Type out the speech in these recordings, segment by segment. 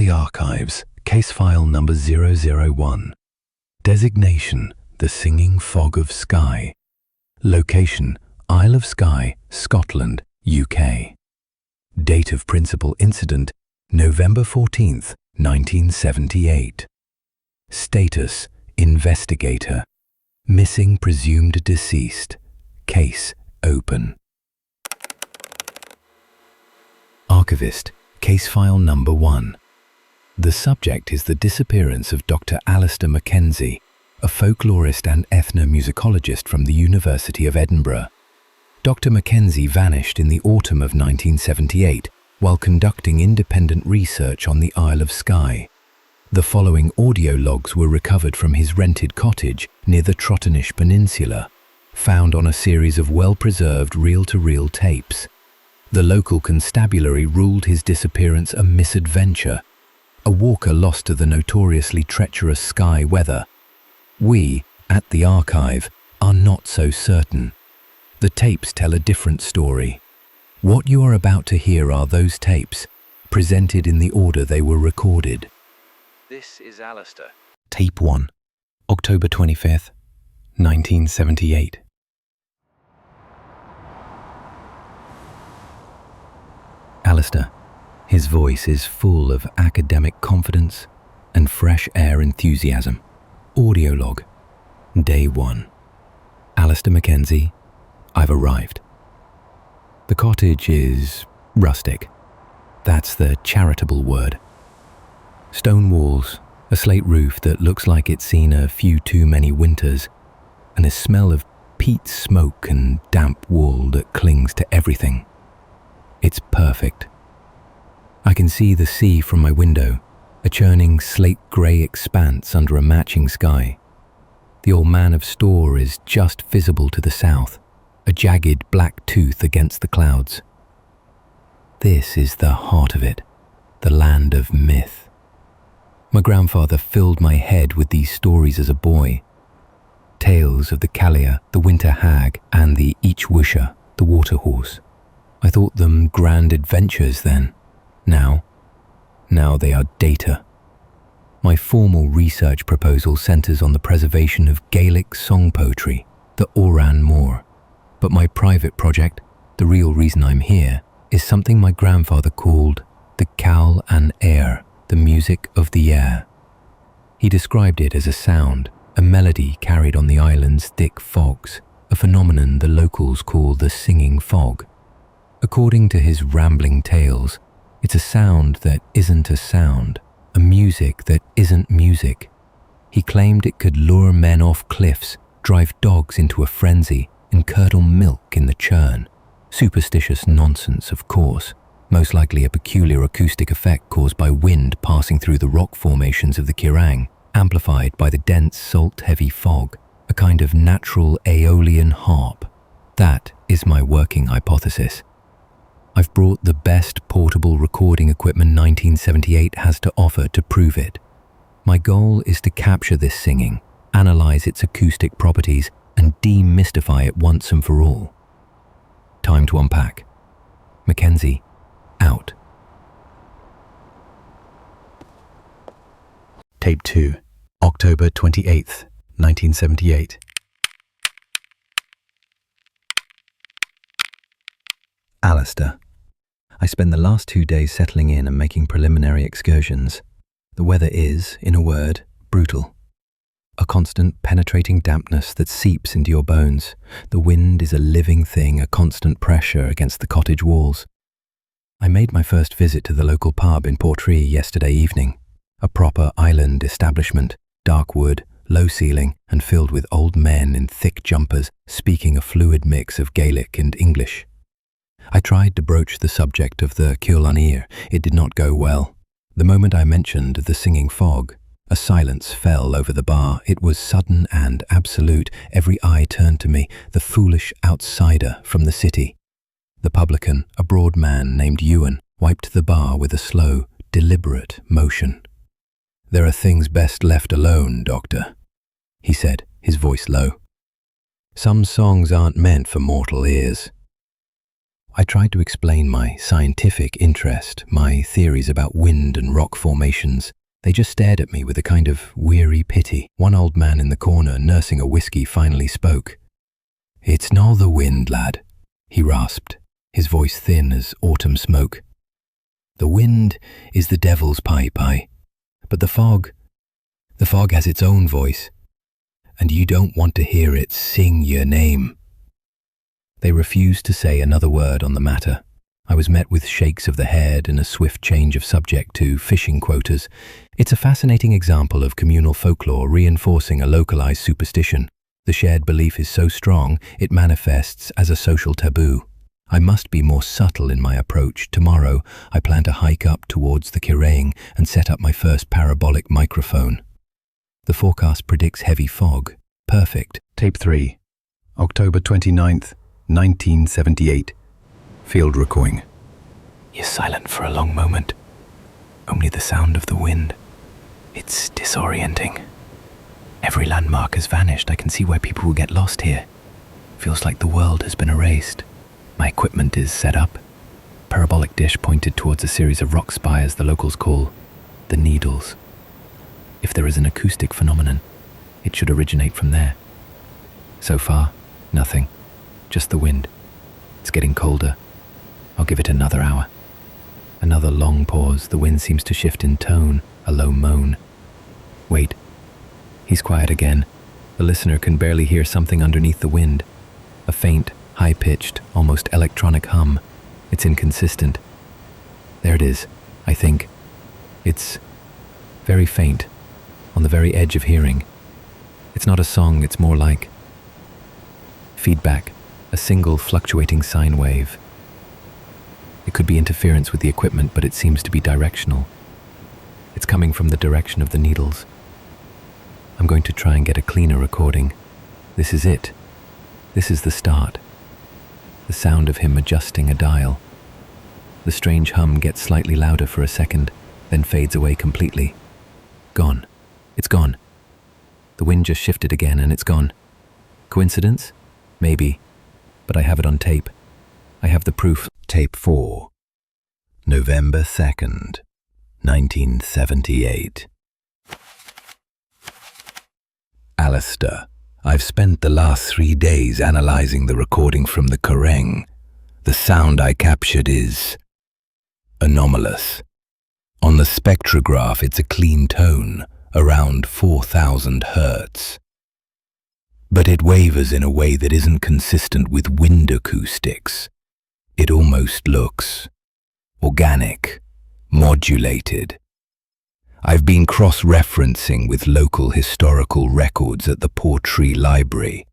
the archives, case file number 001. Designation, the Singing Fog of Skye. Location, Isle of Skye, Scotland, UK. Date of principal incident, November 14th, 1978. Status, investigator. Missing presumed deceased. Case open. Archivist, case file number 1. The subject is the disappearance of Dr. Alistair Mackenzie, a folklorist and ethnomusicologist from the University of Edinburgh. Dr. Mackenzie vanished in the autumn of 1978 while conducting independent research on the Isle of Skye. The following audio logs were recovered from his rented cottage near the Trottenish Peninsula, found on a series of well-preserved reel-to-reel tapes. The local constabulary ruled his disappearance a misadventure, a walker lost to the notoriously treacherous Skye weather. We, at the archive, are not so certain. The tapes tell a different story. What you are about to hear are those tapes, presented in the order they were recorded. This is Alistair. Tape 1, October 25th, 1978. Alistair. His voice is full of academic confidence and fresh air enthusiasm. Audio log. Day 1. Alistair Mackenzie, I've arrived. The cottage is rustic. That's the charitable word. Stone walls, a slate roof that looks like it's seen a few too many winters, and a smell of peat smoke and damp wool that clings to everything. It's perfect. I can see the sea from my window, a churning slate-grey expanse under a matching sky. The old man of store is just visible to the south, a jagged black tooth against the clouds. This is the heart of it, the land of myth. My grandfather filled my head with these stories as a boy. Tales of the Callia, the winter hag, and the Eachwisher, the water horse. I thought them grand adventures then. Now they are data. My formal research proposal centres on the preservation of Gaelic song poetry, the Oran Mór. But my private project, the real reason I'm here, is something my grandfather called the Cawl an Air, the music of the air. He described it as a sound, a melody carried on the island's thick fogs, a phenomenon the locals call the singing fog. According to his rambling tales, it's a sound that isn't a sound, a music that isn't music. He claimed it could lure men off cliffs, drive dogs into a frenzy, and curdle milk in the churn. Superstitious nonsense, of course, most likely a peculiar acoustic effect caused by wind passing through the rock formations of the Kerrang, amplified by the dense salt-heavy fog, a kind of natural Aeolian harp. That is my working hypothesis. I've brought the best portable recording equipment 1978 has to offer to prove it. My goal is to capture this singing, analyze its acoustic properties, and demystify it once and for all. Time to unpack. Mackenzie, out. Tape 2, October 28th, 1978. Alistair. I spend the last 2 days settling in and making preliminary excursions. The weather is, in a word, brutal. A constant penetrating dampness that seeps into your bones. The wind is a living thing, a constant pressure against the cottage walls. I made my first visit to the local pub in Portree yesterday evening. A proper island establishment, dark wood, low ceiling, and filled with old men in thick jumpers speaking a fluid mix of Gaelic and English. I tried to broach the subject of the Cawl an Air. It did not go well. The moment I mentioned the singing fog, a silence fell over the bar. It was sudden and absolute. Every eye turned to me, the foolish outsider from the city. The publican, a broad man named Ewan, wiped the bar with a slow, deliberate motion. "There are things best left alone, Doctor," he said, his voice low. "Some songs aren't meant for mortal ears." I tried to explain my scientific interest, my theories about wind and rock formations. They just stared at me with a kind of weary pity. One old man in the corner, nursing a whiskey, finally spoke. "It's no the wind, lad," he rasped, his voice thin as autumn smoke. "The wind is the devil's pipe, aye. But the fog has its own voice, and you don't want to hear it sing your name." They refused to say another word on the matter. I was met with shakes of the head and a swift change of subject to fishing quotas. It's a fascinating example of communal folklore reinforcing a localized superstition. The shared belief is so strong, it manifests as a social taboo. I must be more subtle in my approach. Tomorrow, I plan to hike up towards the Kiraing and set up my first parabolic microphone. The forecast predicts heavy fog. Perfect. Tape 3, October 29th, 1978. Field recording. You're silent for a long moment. Only the sound of the wind. It's disorienting. Every landmark has vanished. I can see why people will get lost here. Feels like the world has been erased. My equipment is set up. Parabolic dish pointed towards a series of rock spires the locals call the Needles. If there is an acoustic phenomenon, it should originate from there. So far, nothing. Just the wind. It's getting colder. I'll give it another hour. Another long pause. The wind seems to shift in tone, a low moan. Wait. He's quiet again. The listener can barely hear something underneath the wind. A faint, high-pitched, almost electronic hum. It's inconsistent. There it is, I think. It's very faint, on the very edge of hearing. It's not a song, it's more like feedback, a single fluctuating sine wave. It could be interference with the equipment, but it seems to be directional. It's coming from the direction of the Needles. I'm going to try and get a cleaner recording. This is it. This is the start. The sound of him adjusting a dial. The strange hum gets slightly louder for a second, then fades away completely. Gone. It's gone. The wind just shifted again and it's gone. Coincidence? Maybe. But I have it on tape. I have the proof. Tape 4, November 2nd, 1978. Alistair, I've spent the last 3 days analyzing the recording from the Kiraing. The sound I captured is anomalous. On the spectrograph, it's a clean tone, around 4,000 hertz. But it wavers in a way that isn't consistent with wind acoustics. It almost looks organic, modulated. I've been cross-referencing with local historical records at the Portree Library.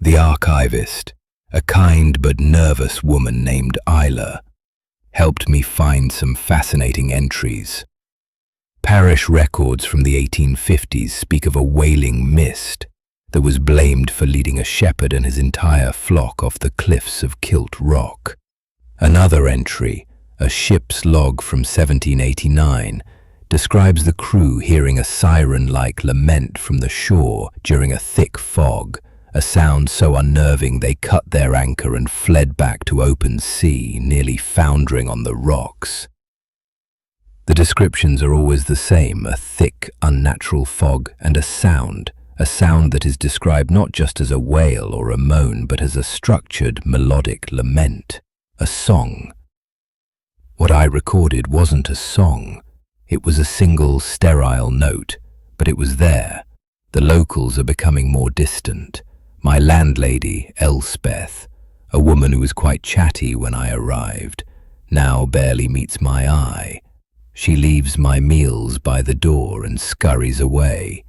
The archivist, a kind but nervous woman named Isla, helped me find some fascinating entries. Parish records from the 1850s speak of a wailing mist that was blamed for leading a shepherd and his entire flock off the cliffs of Kilt Rock. Another entry, a ship's log from 1789, describes the crew hearing a siren-like lament from the shore during a thick fog, a sound so unnerving they cut their anchor and fled back to open sea, nearly foundering on the rocks. The descriptions are always the same, a thick, unnatural fog and a sound that is described not just as a wail or a moan, but as a structured, melodic lament. A song. What I recorded wasn't a song. It was a single, sterile note, but it was there. The locals are becoming more distant. My landlady, Elspeth, a woman who was quite chatty when I arrived, now barely meets my eye. She leaves my meals by the door and scurries away.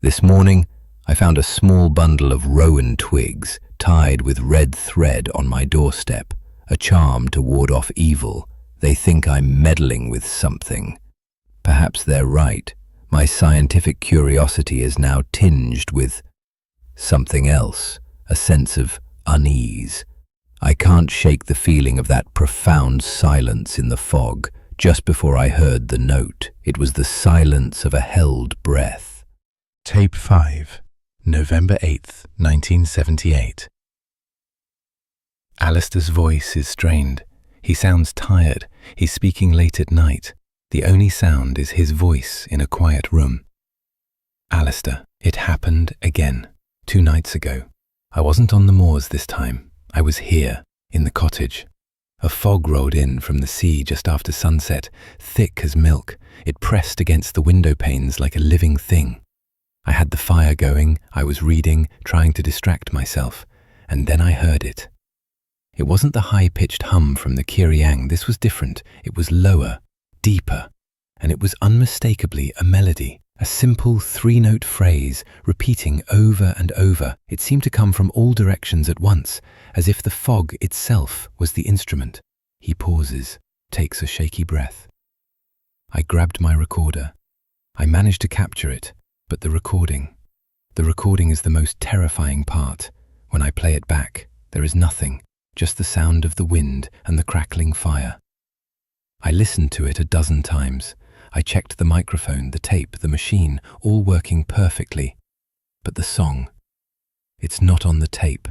This morning, I found a small bundle of rowan twigs tied with red thread on my doorstep. A charm to ward off evil. They think I'm meddling with something. Perhaps they're right. My scientific curiosity is now tinged with something else, a sense of unease. I can't shake the feeling of that profound silence in the fog. Just before I heard the note, it was the silence of a held breath. Tape 5, November 8th, 1978. Alistair's voice is strained. He sounds tired. He's speaking late at night. The only sound is his voice in a quiet room. Alistair, it happened again. 2 nights ago. I wasn't on the moors this time. I was here, in the cottage. A fog rolled in from the sea just after sunset, thick as milk. It pressed against the window panes like a living thing. I had the fire going, I was reading, trying to distract myself, and then I heard it. It wasn't the high-pitched hum from the Kyriang. This was different. It was lower, deeper, and it was unmistakably a melody, a simple 3-note phrase repeating over and over. It seemed to come from all directions at once, as if the fog itself was the instrument. He pauses, takes a shaky breath. I grabbed my recorder. I managed to capture it, but the recording is the most terrifying part. When I play it back, there is nothing, just the sound of the wind and the crackling fire. I listened to it 12 times. I checked the microphone, the tape, the machine, all working perfectly. But the song, it's not on the tape.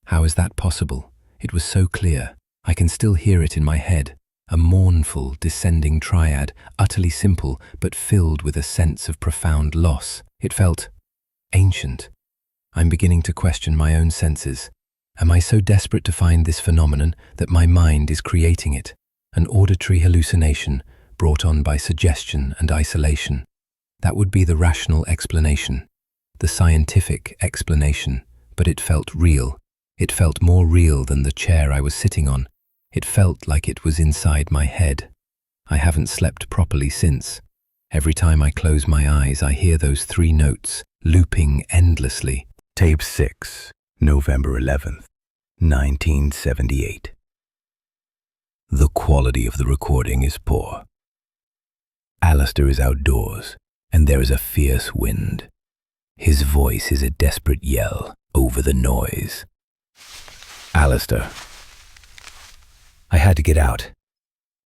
How is that possible? It was so clear. I can still hear it in my head. A mournful, descending triad, utterly simple, but filled with a sense of profound loss. It felt ancient. I'm beginning to question my own senses. Am I so desperate to find this phenomenon that my mind is creating it? An auditory hallucination brought on by suggestion and isolation. That would be the rational explanation, the scientific explanation, but it felt real. It felt more real than the chair I was sitting on. It felt like it was inside my head. I haven't slept properly since. Every time I close my eyes, I hear those 3 notes, looping endlessly. Tape 6, November 11th, 1978. The quality of the recording is poor. Alistair is outdoors, and there is a fierce wind. His voice is a desperate yell over the noise. Alistair. I had to get out.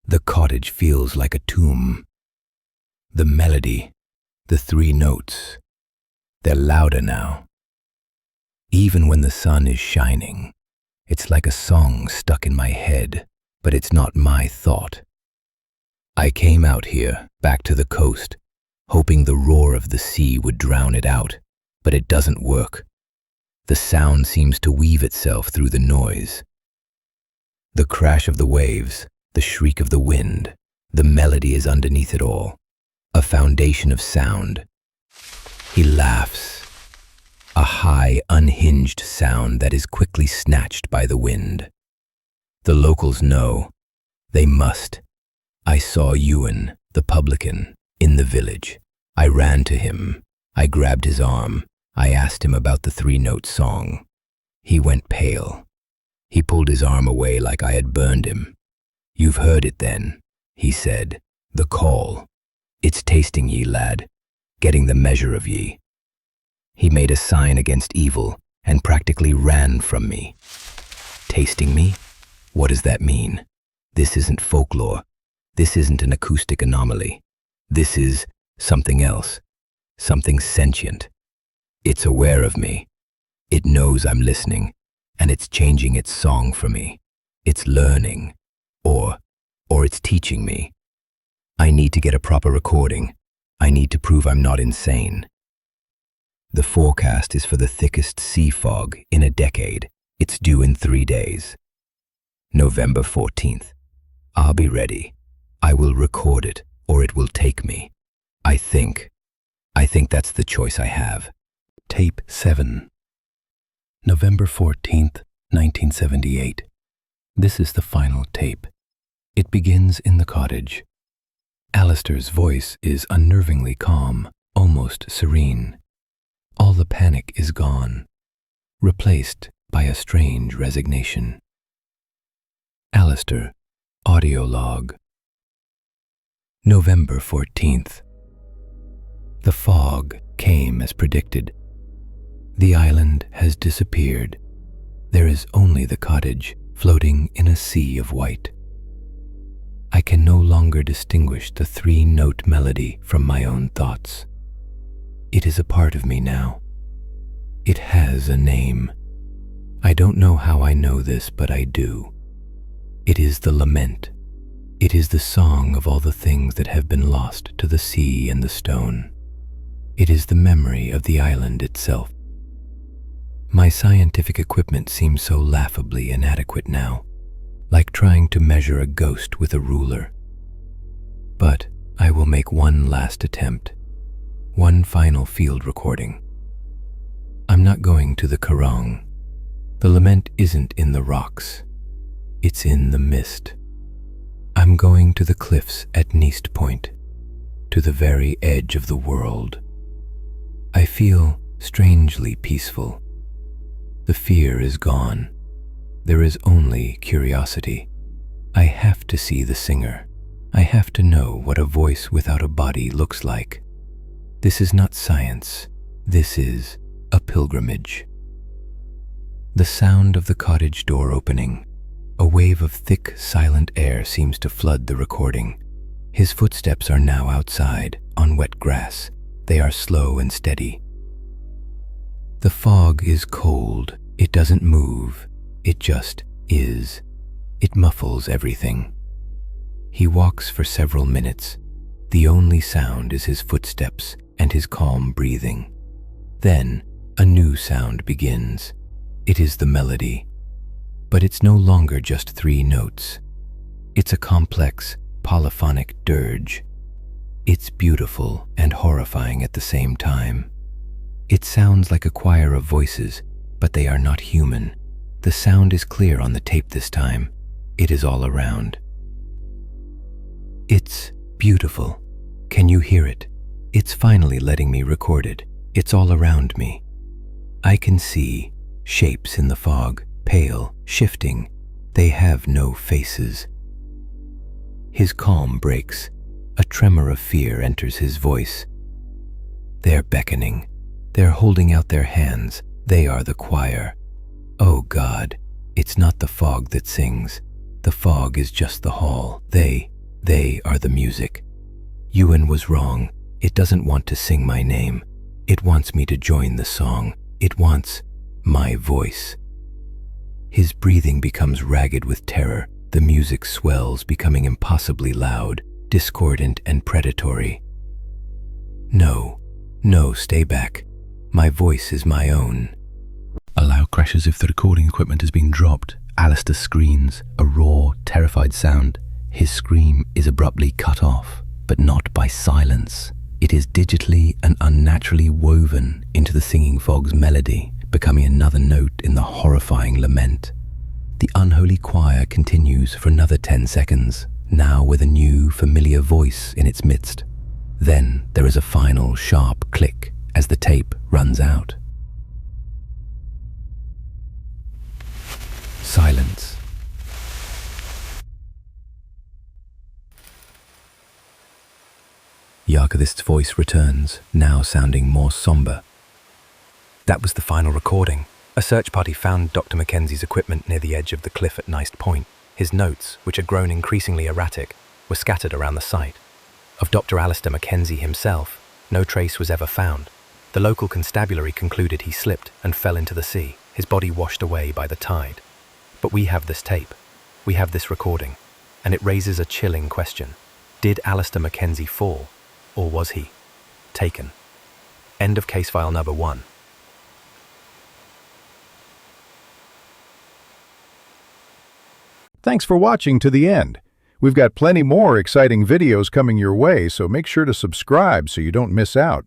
The cottage feels like a tomb. The melody, the 3 notes, they're louder now. Even when the sun is shining, it's like a song stuck in my head, but it's not my thought. I came out here, back to the coast, hoping the roar of the sea would drown it out, but it doesn't work. The sound seems to weave itself through the noise. The crash of the waves, the shriek of the wind, the melody is underneath it all, a foundation of sound. He laughs, a high, unhinged sound that is quickly snatched by the wind. The locals know. They must. I saw Ewan, the publican, in the village. I ran to him. I grabbed his arm. I asked him about the 3-note song. He went pale. He pulled his arm away like I had burned him. You've heard it then, he said. The call. It's tasting ye, lad, getting the measure of ye. He made a sign against evil and practically ran from me. Tasting me? What does that mean? This isn't folklore. This isn't an acoustic anomaly. This is something else, something sentient. It's aware of me. It knows I'm listening, and it's changing its song for me. It's learning, or it's teaching me. I need to get a proper recording. I need to prove I'm not insane. The forecast is for the thickest sea fog in a decade. It's due in 3 days. November 14th. I'll be ready. I will record it, or it will take me. I think that's the choice I have. Tape 7. November 14th, 1978. This is the final tape. It begins in the cottage. Alistair's voice is unnervingly calm, almost serene. All the panic is gone, replaced by a strange resignation. Alistair, audio log. November 14th. The fog came as predicted. The island has disappeared. There is only the cottage floating in a sea of white. I can no longer distinguish the 3-note melody from my own thoughts. It is a part of me now. It has a name. I don't know how I know this, but I do. It is the lament. It is the song of all the things that have been lost to the sea and the stone. It is the memory of the island itself. My scientific equipment seems so laughably inadequate now, like trying to measure a ghost with a ruler. But I will make one last attempt, one final field recording. I'm not going to the Karong. The lament isn't in the rocks. It's in the mist. I'm going to the cliffs at Neast Point, to the very edge of the world. I feel strangely peaceful. The fear is gone. There is only curiosity. I have to see the singer. I have to know what a voice without a body looks like. This is not science. This is a pilgrimage. The sound of the cottage door opening. A wave of thick, silent air seems to flood the recording. His footsteps are now outside, on wet grass. They are slow and steady. The fog is cold. It doesn't move. It just is. It muffles everything. He walks for several minutes. The only sound is his footsteps and his calm breathing. Then, a new sound begins. It is the melody. But it's no longer just 3 notes. It's a complex, polyphonic dirge. It's beautiful and horrifying at the same time. It sounds like a choir of voices, but they are not human. The sound is clear on the tape this time. It is all around. It's beautiful. Can you hear it? It's finally letting me record it. It's all around me. I can see shapes in the fog, pale, shifting. They have no faces. His calm breaks. A tremor of fear enters his voice. They're beckoning. They're holding out their hands. They are the choir. Oh God, it's not the fog that sings. The fog is just the hall. They are the music. Ewan was wrong. It doesn't want to sing my name. It wants me to join the song. It wants my voice. His breathing becomes ragged with terror. The music swells, becoming impossibly loud, discordant and predatory. No, stay back. My voice is my own. A loud crash as if the recording equipment has been dropped. Alistair screams, a raw, terrified sound. His scream is abruptly cut off, but not by silence. It is digitally and unnaturally woven into the singing fog's melody, becoming another note in the horrifying lament. The unholy choir continues for another 10 seconds, now with a new, familiar voice in its midst. Then there is a final sharp click as the tape runs out. Silence. Yarkavist's voice returns, now sounding more somber. That was the final recording. A search party found Dr. Mackenzie's equipment near the edge of the cliff at Neast Point. His notes, which had grown increasingly erratic, were scattered around the site. Of Dr. Alistair Mackenzie himself, no trace was ever found. The local constabulary concluded he slipped and fell into the sea, his body washed away by the tide. But we have this tape. We have this recording. And it raises a chilling question. Did Alistair Mackenzie fall? Or was he taken? End of case file number 1. Thanks for watching to the end. We've got plenty more exciting videos coming your way, so make sure to subscribe so you don't miss out.